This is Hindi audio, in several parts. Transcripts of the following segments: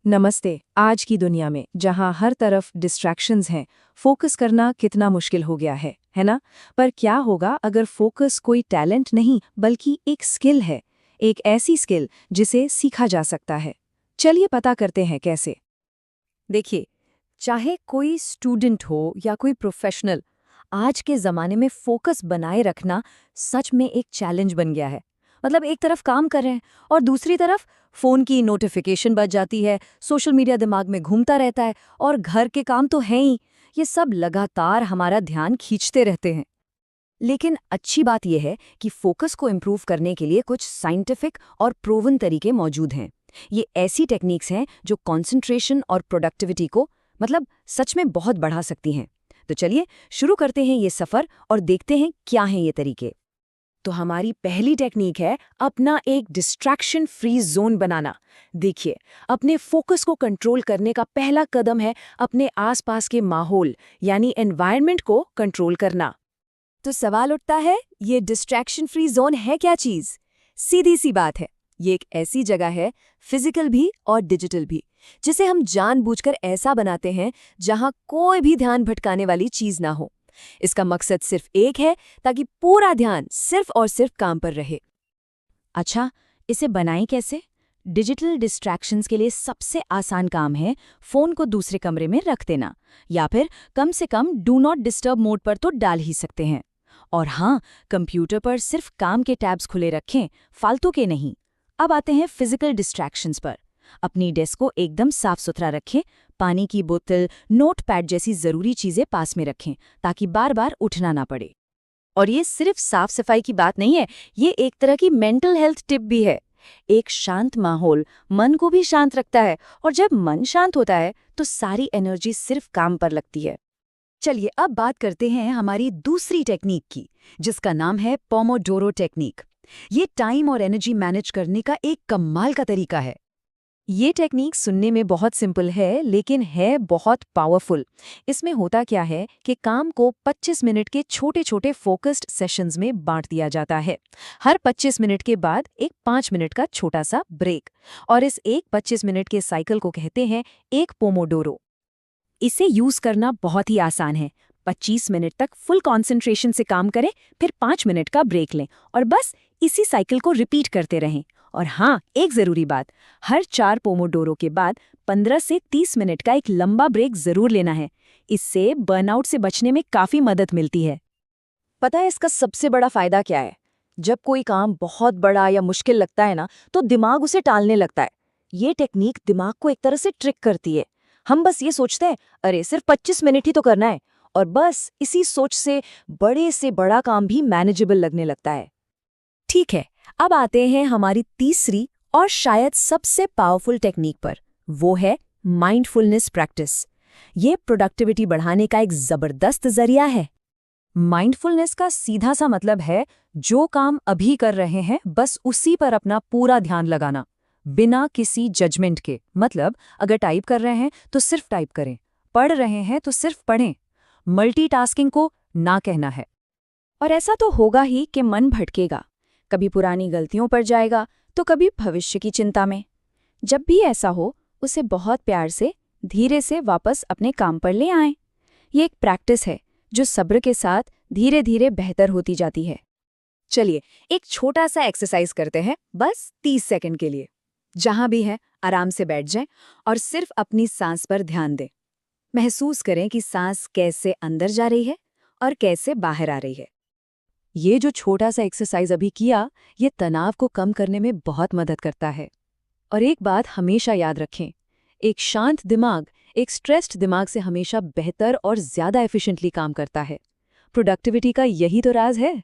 नमस्ते। आज की दुनिया में जहां हर तरफ डिस्ट्रैक्शंस हैं, फोकस करना कितना मुश्किल हो गया है ना? पर क्या होगा अगर फोकस कोई टैलेंट नहीं बल्कि एक स्किल है, एक ऐसी स्किल जिसे सीखा जा सकता है। चलिए पता करते हैं कैसे। देखिए, चाहे कोई स्टूडेंट हो या कोई प्रोफेशनल, आज के ज़माने में फोकस बनाए रखना सच में एक चैलेंज बन गया है। मतलब एक तरफ काम कर रहे हैं और दूसरी तरफ फ़ोन की नोटिफिकेशन बज जाती है, सोशल मीडिया दिमाग में घूमता रहता है और घर के काम तो हैं ही, ये सब लगातार हमारा ध्यान खींचते रहते हैं। लेकिन अच्छी बात यह है कि फोकस को इम्प्रूव करने के लिए कुछ साइंटिफिक और प्रूवन तरीके मौजूद हैं। ये ऐसी टेक्निक्स हैं जो कंसंट्रेशन और प्रोडक्टिविटी को मतलब सच में बहुत बढ़ा सकती हैं। तो चलिए शुरू करते हैं ये सफ़र और देखते हैं क्या हैं ये तरीके। तो हमारी पहली टेक्निक है अपना एक डिस्ट्रैक्शन फ्री जोन बनाना। देखिए, अपने फोकस को कंट्रोल करने का पहला कदम है अपने आसपास के माहौल यानी एनवायरनमेंट को कंट्रोल करना। तो सवाल उठता है, ये डिस्ट्रैक्शन फ्री जोन है क्या चीज? सीधी सी बात है, ये एक ऐसी जगह है, फिजिकल भी और डिजिटल भी, जिसे हम जानबूझकर ऐसा बनाते हैं जहां कोई भी ध्यान भटकाने वाली चीज ना हो। इसका मकसद सिर्फ एक है, ताकि पूरा ध्यान सिर्फ और सिर्फ काम पर रहे। अच्छा, इसे बनाएं कैसे? डिजिटल डिस्ट्रैक्शंस के लिए सबसे आसान काम है फोन को दूसरे कमरे में रख देना, या फिर कम से come do not disturb mode पर तो डाल ही सकते हैं। और हाँ, कंप्यूटर पर सिर्फ काम के टैब्स खुले रखें, फालतू के नहीं। अब आते हैं फिजिकल डिस्ट्रैक्शंस पर। अपनी डेस्क को एकदम साफ सुथरा रखें, पानी की बोतल, नोटपैड जैसी जरूरी चीजें पास में रखें, ताकि बार बार उठना ना पड़े। और ये सिर्फ साफ सफाई की बात नहीं है, ये एक तरह की मेंटल हेल्थ टिप भी है। एक शांत माहौल मन को भी शांत रखता है, और जब मन शांत होता है तो सारी एनर्जी सिर्फ काम पर लगती है। चलिए अब बात करते हैं हमारी दूसरी टेक्निक की, जिसका नाम है पोमोडोरो टेक्निक। ये टाइम और एनर्जी मैनेज करने का एक कमाल का तरीका है। ये टेक्निक सुनने में बहुत सिंपल है लेकिन है बहुत पावरफुल। इसमें होता क्या है कि काम को 25 मिनट के छोटे छोटे फोकस्ड सेशंस में बांट दिया जाता है। हर 25 मिनट के बाद एक 5 मिनट का छोटा सा ब्रेक, और इस एक 25 मिनट के साइकिल को कहते हैं एक पोमोडोरो। इसे यूज करना बहुत ही आसान है। 25 मिनट तक फुल कंसंट्रेशन से काम करें, फिर 5 मिनट का ब्रेक लें और बस इसी साइकिल को रिपीट करते रहें। और हाँ, एक जरूरी बात, हर 4 पोमोडोरो के बाद 15 से 30 मिनट का एक लंबा ब्रेक जरूर लेना है। इससे बर्नआउट से बचने में काफी मदद मिलती है। पता है इसका सबसे बड़ा फायदा क्या है? जब कोई काम बहुत बड़ा या मुश्किल लगता है ना, तो दिमाग उसे टालने लगता है। ये टेक्निक दिमाग को एक तरह से ट्रिक करती है। हम बस ये सोचते हैं, अरे सिर्फ 25 मिनट ही तो करना है, और बस इसी सोच से बड़ा काम भी मैनेजेबल लगने लगता है। ठीक है, अब आते हैं हमारी तीसरी और शायद सबसे पावरफुल टेक्निक पर। वो है माइंडफुलनेस प्रैक्टिस। ये प्रोडक्टिविटी बढ़ाने का एक जबरदस्त जरिया है। माइंडफुलनेस का सीधा सा मतलब है जो काम अभी कर रहे हैं बस उसी पर अपना पूरा ध्यान लगाना, बिना किसी जजमेंट के। मतलब अगर टाइप कर रहे हैं तो सिर्फ टाइप करें, पढ़ रहे हैं तो सिर्फ पढ़ें। मल्टीटास्किंग को ना कहना है। और ऐसा तो होगा ही कि मन भटकेगा, कभी पुरानी गलतियों पर जाएगा तो कभी भविष्य की चिंता में। जब भी ऐसा हो, उसे बहुत प्यार से धीरे से वापस अपने काम पर ले आएं। ये एक प्रैक्टिस है जो सब्र के साथ धीरे धीरे बेहतर होती जाती है। चलिए एक छोटा सा एक्सरसाइज करते हैं, बस 30 सेकंड के लिए। जहां भी है आराम से बैठ जाएं और सिर्फ अपनी सांस पर ध्यान दें। महसूस करें कि सांस कैसे अंदर जा रही है और कैसे बाहर आ रही है। ये जो छोटा सा एक्सरसाइज अभी किया, ये तनाव को कम करने में बहुत मदद करता है। और एक बात हमेशा याद रखें, एक शांत दिमाग एक स्ट्रेस्ड दिमाग से हमेशा बेहतर और ज्यादा एफिशिएंटली काम करता है। प्रोडक्टिविटी का यही तो राज है।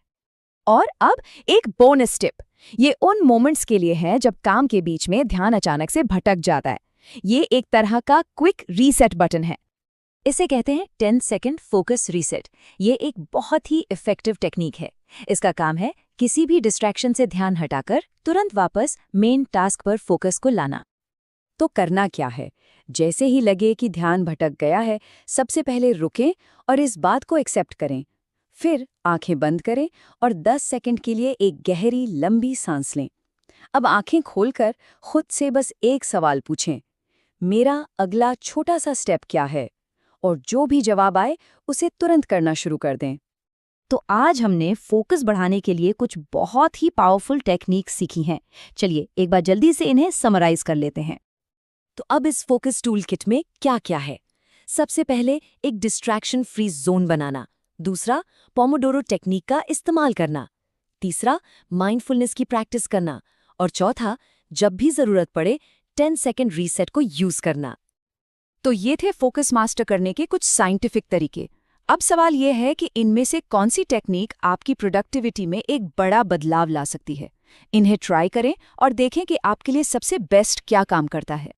और अब एक बोनस टिप, ये उन मोमेंट्स के लिए है जब काम के बीच में ध्यान अचानक से भटक जाता है। ये एक तरह का क्विक रीसेट बटन है। इसे कहते हैं 10 सेकंड फोकस रीसेट। ये एक बहुत ही इफेक्टिव टेक्निक है। इसका काम है किसी भी डिस्ट्रैक्शन से ध्यान हटाकर तुरंत वापस मेन टास्क पर फोकस को लाना। तो करना क्या है? जैसे ही लगे कि ध्यान भटक गया है, सबसे पहले रुकें और इस बात को एक्सेप्ट करें। फिर आंखें बंद करें और 10 सेकंड के लिए एक गहरी लंबी सांस लें। अब आंखें खोलकर खुद से बस एक सवाल पूछें, मेरा अगला छोटा सा स्टेप क्या है, और जो भी जवाब आए उसे तुरंत करना शुरू कर दें। तो आज हमने फोकस बढ़ाने के लिए कुछ बहुत ही पावरफुल टेक्निक्स सीखी हैं। चलिए एक बार जल्दी से इन्हें समराइज कर लेते हैं। तो अब इस फोकस टूल किट में क्या क्या है? सबसे पहले एक डिस्ट्रैक्शन फ्री जोन बनाना, दूसरा पोमोडोरो टेक्निक का इस्तेमाल करना, तीसरा माइंडफुलनेस की प्रैक्टिस करना, और चौथा जब भी जरूरत पड़े 10 सेकेंड रीसेट को यूज करना। तो ये थे फोकस मास्टर करने के कुछ साइंटिफिक तरीके। अब सवाल ये है कि इनमें से कौन सी टेक्निक आपकी प्रोडक्टिविटी में एक बड़ा बदलाव ला सकती है। इन्हें ट्राई करें और देखें कि आपके लिए सबसे बेस्ट क्या काम करता है।